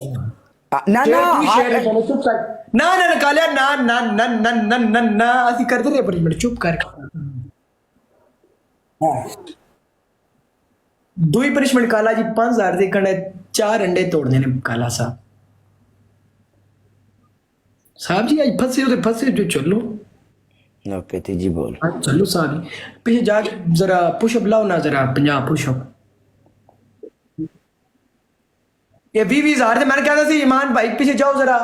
ना ना चुप कर ना ना ना कालिया ना ना ना ना ना ना ना ਅਸੀਂ ਕਰਦੇ ਰਹੇ ਪਰਿਮਿਟ ਚੁੱਪ ਕਰ दूई पनिशमेंट काला जी 5000 ਦੇ ਕੰਡੇ 4 अंडे तोड़ने ने काला साहब जी आज फंसे हो तो फंसे जो चलो ओके जी बोल हाँ चलो साहब जी पीछे जा जरा पुशअप लाओ ना जरा 50 पुशअप ये 20,000 से मैंने कहता सी ईमान भाई पीछे जाओ जरा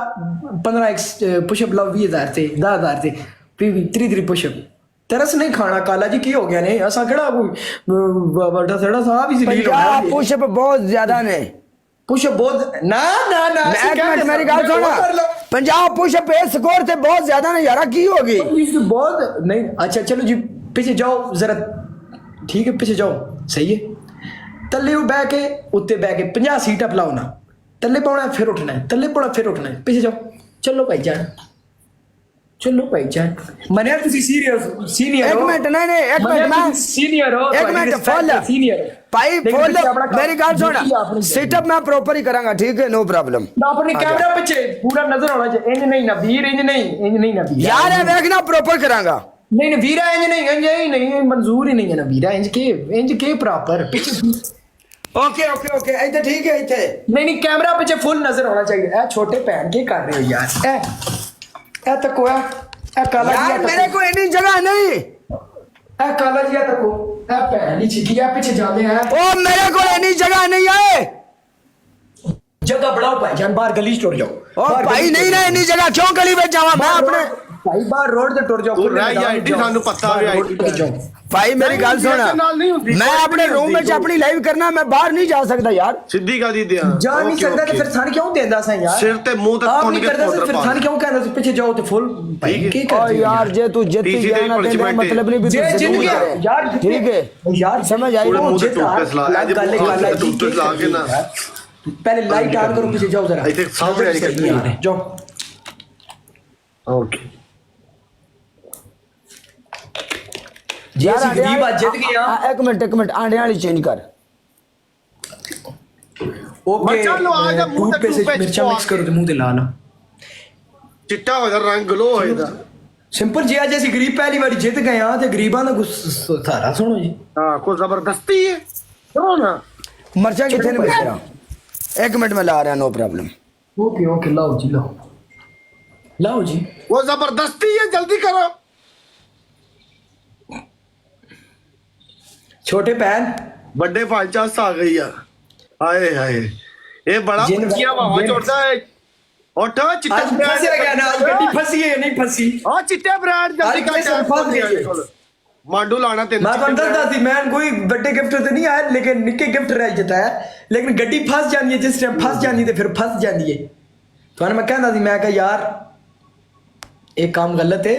15 पुशअप लाओ 20,000 से 10,000 से 3 पुशअप तरस नहीं खाना काला जी की हो गया ने ऐसा केड़ा कोई बड़ा सड़ा साहब इस लीड होना पुशअप बहुत ज्यादा ने पुशअप बहुत ना ना ना एक मिनट मेरी गल सुन 50 पुशअप पे स्कोर थे बहुत ज्यादा ने यार की होगी बहुत नहीं अच्छा चलो जी पीछे जाओ जरा ठीक है पीछे जाओ सही है तले बह के उत्ते बह के 50 सीट अप लाओ ना तले पाना फिर उठना है तले पाना फिर उठना है पीछे जाओ चलो भाई जान चलो भाई जान मने यार तुसी सीनियर एक मिनट नहीं नहीं एक मिनट मैं सीनियर हो एक मिनट फुल सीनियर भाई फुल मेरी गल सुन सेटअप मैं प्रॉपर ही करांगा ठीक है नो प्रॉब्लम ना अपने कैमरा पीछे पूरा नजर होना चाहिए इंज नहीं ना वीर इंज नहीं ना वीर यार ये देखना प्रॉपर करांगा नहीं नहीं वीरा इंज नहीं मंजूर ही नहीं है ना वीरा इंज के प्रॉपर पीछे ओके ओके ओके इधर ठीक है इधर नहीं कैमरा पीछे फुल नजर होना चाहिए ए छोटे पहन के कर रहे हो यार ए तको ए काला जी यार मेरे को इतनी जगह नहीं ए काला जी तको ए पहन ही छिकी पीछे जाते हैं ओ मेरे को इतनी जगह नहीं है जगह बढ़ाओ भाई जान बाहर गली टुर जाओ ओ भाई नहीं ना इतनी जगह क्यों गली में जावा मैं अपने भाई बाहर रोड ते टुर जाओ आईडी सानू पता है आईडी भाई मेरी गल सुन मैं अपने रूम में अपनी लाइव करना मैं बाहर नहीं जा सकता यार सिद्धी का दी दिया जा नहीं सकता तो फिर थान क्यों देंदा सा यार सिर ते मुंह तक नहीं करदा फिर थान क्यों कहंदा सी पीछे जाओ तो फुल भाई की कर यार जे तू जीत गया ना तेरा मतलब नहीं भी जे जीत गया यार ठीक है यार समझ आई मुंह ते टूटस ला आज टूटस ला के ना पहले लाइट ऑन करो पीछे जाओ जरा इधर सामने निकल जाओ ओके यार गरीब आज जीत गया एक मिनट आंडे वाली चेंज कर ओके चलो आ जा मुंह पे से मिर्चा मिक्स करो तो मुंह ते लाना चिट्टा हो जा रंग ग्लो हो जा सिंपल जी आज ਅਸੀਂ ਗਰੀਬ ਪਹਿਲੀ ਵਾਰੀ ਜਿੱਤ ਗਏ ਆ ਤੇ ਗਰੀਬਾਂ ਦਾ ਸਾਰਾ ਸੁਣੋ ਜੀ हां को जबरदस्ती है सुनो ना मर्चा कितने में बेच रहा एक मिनट में ला रहा नो प्रॉब्लम ओके ओके लाओ जी लाओ जी वो जबरदस्ती है जल्दी करो छोटे पैन बड़े भाईचास आ गई है हाय हाय ये बड़ा किया बाबा छोड़ता है उठ चिट्टा फंस गया ना गड्डी फंसी है नहीं फंसी हां चिट्टे ब्रांड जल्दी कर फंस गया मांडू लाना ते मैं तो दसदा सी मैं कोई बड़े गिफ्ट तो नहीं आया लेकिन निक्के गिफ्ट रह जाता है लेकिन गड्डी फंस जानी है जिस टाइम फंस जानी तो फिर फंस जानी है तो मैं कहता सी मैं कहा यार एक काम गलत है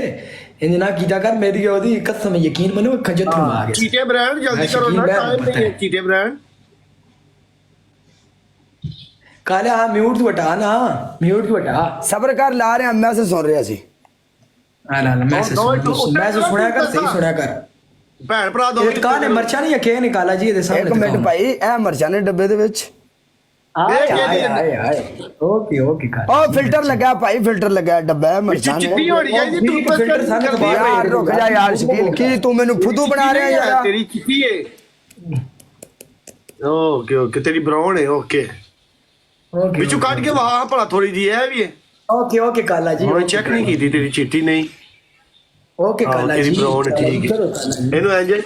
इंज ना कीता कर मेरी ओदी कसम यकीन मनो खजत में आ गया चीटे ब्रांड जल्दी करो ना टाइम नहीं है चीटे ब्रांड काले हां म्यूट तो हटा ना म्यूट तो हटा सब्र कर ला रहे हैं मैसेज सुन रहे सी हां मैं सुनया कर सही सुनया कर भैन भरा दो ਇਹ ਕਾਹਨੇ ਮਰਚਾ ਨਹੀਂ ਅਕੇ ਨਿਕਾਲਾ ਜੀ ਇਹਦੇ ਸਾਹਮਣੇ एक मिनट भाई ए मर्चा ने डब्बे दे विच ਆਏ ਓਕੇ ਕਰ ओ फिल्टर लगा भाई फिल्टर लगा डब्बा है मर्चा ने चिट्टी हो रही है जी तू फिल्टर सामने तो बाहर यार रुक जा यार शकील की तू मेनू फुदू बना रहा है यार तेरी चिट्टी है ओके ओके तेरी ब्राउन है ओके बिचू काट के वहां पड़ा थोड़ी जी है भी है ओके काला जी मैं चेक नहीं की थी तेरी चिट्टी नहीं ओके काला जी तेरी ब्राउन ठीक है इनु एंजॉय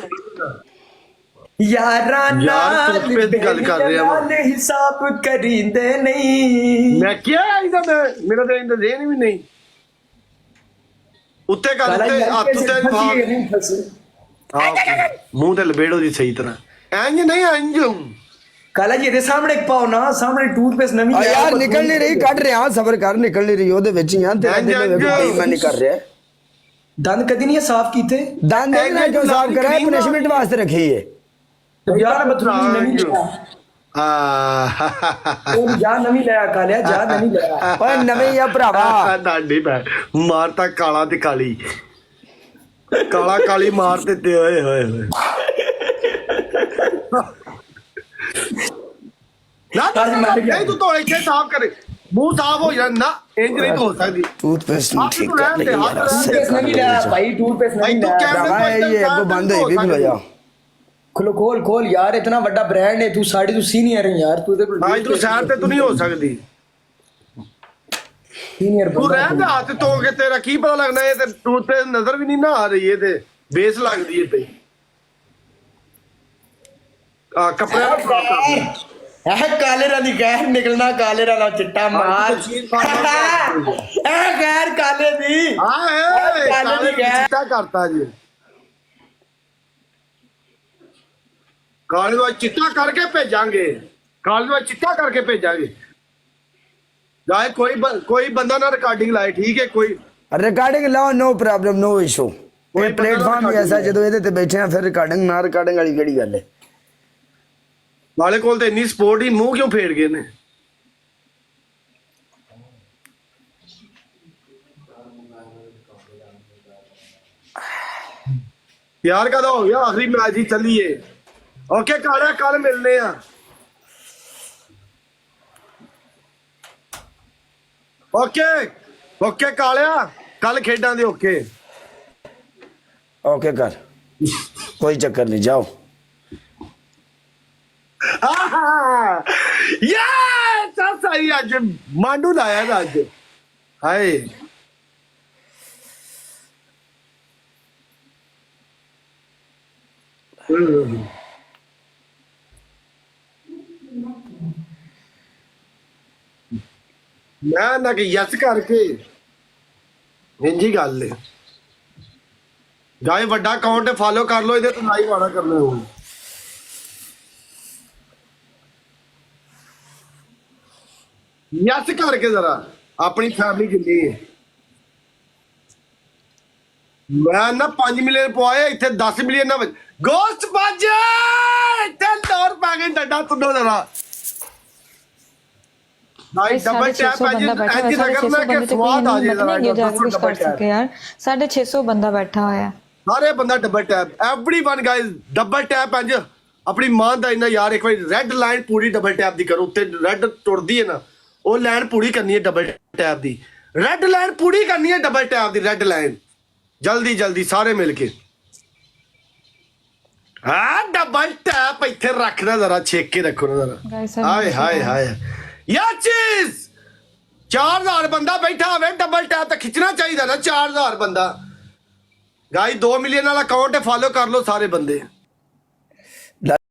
यारां नाल पे गल कर रहे हैं वाले हिसाब करींदे नहीं मैं क्या इधर मेरा तो इंदर देन भी नहीं उत्ते कर उत्ते हाथ उत्ते हां मुंह ते लपेड़ो दी सही तरह इंज नहीं इंज काला जी ਇਹਦੇ ਸਾਹਮਣੇ ਪਾਓ ਨਾ ਸਾਹਮਣੇ ਟੂਥਪੇਸਟ ਨਵੀਂ आ यार निकल नहीं रही कट रहे हां सब्र कर निकल नहीं रही ओदे विच ही हां तेरा दिल में मैं नहीं कर रहा ਦੰਦ ਕਦੀ ਨਹੀਂ ਸਾਫ਼ ਕੀਤੇ दंद ना क्यों साफ करा है पनिशमेंट वास्ते रखी है ਯਾਰ ਬਤੂਨ ਨਵੀਂ ਜਾ ਨਵੀਂ ਲਿਆ ਕਾਲਿਆ ਜਾ ਨਵੀਂ ਲਿਆ ओए नवे या भरावा ਡਾਡੀ ਪੈ ਮਾਰਤਾ ਕਾਲਾ ਤੇ ਕਾਲੀ ਕਾਲਾ ਕਾਲੀ ਮਾਰ ਤੇ ਓਏ ਹੋਏ ਹੋਏ ਨਾ ਅੱਜ ਮਰ ਗਿਆ। ਨਹੀਂ ਤੂੰ ਧੋ ਇੱਥੇ ਸਾਫ਼ ਕਰੇ ਮੂੰਹ ਸਾਫ਼ ਹੋ ਜਾਣਾ ਨਾ ਇੰਜ ਨਹੀਂ ਹੋ ਸਕਦੀ टूथपेस्ट नहीं आप ठीक तो कर रहते, रही आप यार तो उससे टूथपेस्ट नहीं लिया भाई, टूथपेस्ट नहीं भाई, तू लिया। क्या- भरावा ये एगो बंद है भी खुल जाओ खोलो खोल खोल यार, इतना बड़ा ब्रांड है, तू साड़ी तू सीनियर है यार, तू ਹਾਂ ਤੂੰ ਸ਼ਹਿਰ ਤੇ ਤੂੰ ਨਹੀਂ ਹੋ ਸਕਦੀ सीनियर ਤੂੰ ਰਹਿ ਤੇ ਹੱਥ ਧੋ ਕੇ ਤੇਰਾ ਕੀ ਪਤਾ ਲੱਗਣਾ ਇਹ ਤੇ ਟੂਥ ਤੇ ਨਜ਼ਰ ਵੀ ਨਹੀਂ ਨਾ ਆ ਰਹੀ ਇਹ ਤੇ ਬੇਸ ਲੱਗਦੀ ਹੈ ਤੇ ਆ ਕੱਪੜੇ ਦਾ ਫਰਾਕ ਕਰ ਇਹ ਕਾਲੇ ਰਾਂ ਦੀ ਗੈਰ ਨਿਕਲਣਾ, ਕਾਲੇ ਰਾਂ ਨਾਲ ਚਿੱਟਾ ਮਾਲ, ਤਸ਼ੀਰ ਖਾਨ ਇਹ ਗੈਰ ਕਾਲੇ ਦੀ। ਹਾਂ ਏ ਕਾਲੇ ਦੀ ਚਿੱਟਾ ਕਰਤਾ ਜੀ ਕਾਲੇ ਨੂੰ ਚਿੱਟਾ ਕਰਕੇ ਭੇਜਾਂਗੇ ਕਾਲੇ ਨੂੰ ਚਿੱਟਾ ਕਰਕੇ ਭੇਜਾਂਗੇ ਜਾਏ ਕੋਈ ਬੰਦਾ ਨਾ ਰਿਕਾਰਡਿੰਗ ਲਾਏ ਠੀਕ ਹੈ ਕੋਈ रिकॉर्डिंग लाओ नो प्रॉब्लम नो इशू कोई ਇਹ ਪਲੇਟਫਾਰਮ ਹੀ ਐਸਾ ਜਦੋਂ ਇਹਦੇ ਤੇ ਬੈਠੇ ਆ ਫਿਰ ਰਿਕਾਰਡਿੰਗ ਨਾ ਰਿਕਾਰਡਿੰਗ ਵਾਲੀ ਕਿਹੜੀ ਗੱਲ ਹੈ ਵਾਲੇ ਕੋਲ ਤੇ ਇੰਨੀ ਸਪੋਰਟ ਹੀ ਮੂੰਹ ਕਿਉਂ ਫੇੜ ਗਏ ਨੇ यार कदा हो गया आखिरी मैच ही चलिए ओके काला कल मिलने हैं ओके ओके कालिया कल खेडां दे ओके ओके कर कोई चक्कर नहीं जाओ ये सही आज मांडू लाया ना आज हाय ਮੈਂ ਨਾ ਕਿ ਯਸ ਕਰਕੇ ਇੰਜੀ ਗੱਲ ਹੈ ਗਾਇ ਵੱਡਾ ਅਕਾਊਂਟ ਫਾਲੋ ਕਰ ਲਓ ਇਹਦੇ ਤੇ ਲਾਈਵ ਆਣਾ ਕਰਨਾ ਹੁਣ ਯਸ ਕਰਕੇ ਜ਼ਰਾ ਆਪਣੀ ਫੈਮਿਲੀ ਜਿੰਨੀ ਹੈ ਮੈਂ ਨਾ 5 ਮਿਲੀਅਨ ਪਵਾਏ ਇੱਥੇ 10 ਮਿਲੀਅਨ ਨਾ ਗੋਸਟ ਬਾਜ ਇੱਥੇ ਦੌਰ ਪਾ ਕੇ ਡੱਡਾ ਤੁੰਨੋ ਜ਼ਰਾ भाई डबल टैप ऐसी लगना कि स्वाद आ जाए जरा कुछ कर सके यार 650 बंदा बैठा हुआ है सारे बंदा double tap everyone guys double tap इंज अपनी मान दा इना यार एक बार रेड लाइन पूरी डबल टैप दी करो उत्ते रेड टुरदी है ना वो लाइन पूरी करनी है डबल टैप दी रेड लाइन पूरी करनी है डबल टैप दी रेड लाइन जल्दी जल्दी सारे मिलके हाँ डबल टैप इत्थे रखना जरा छेक के रखो ना जरा हाय हाय हाय यह चीज 4000 बंदा बैठा हुआ डबल टैप तो खिंचना चाहिए ना 4000 बंदा गाइस 2 मिलियन वाला अकाउंट है फॉलो कर लो सारे बंदे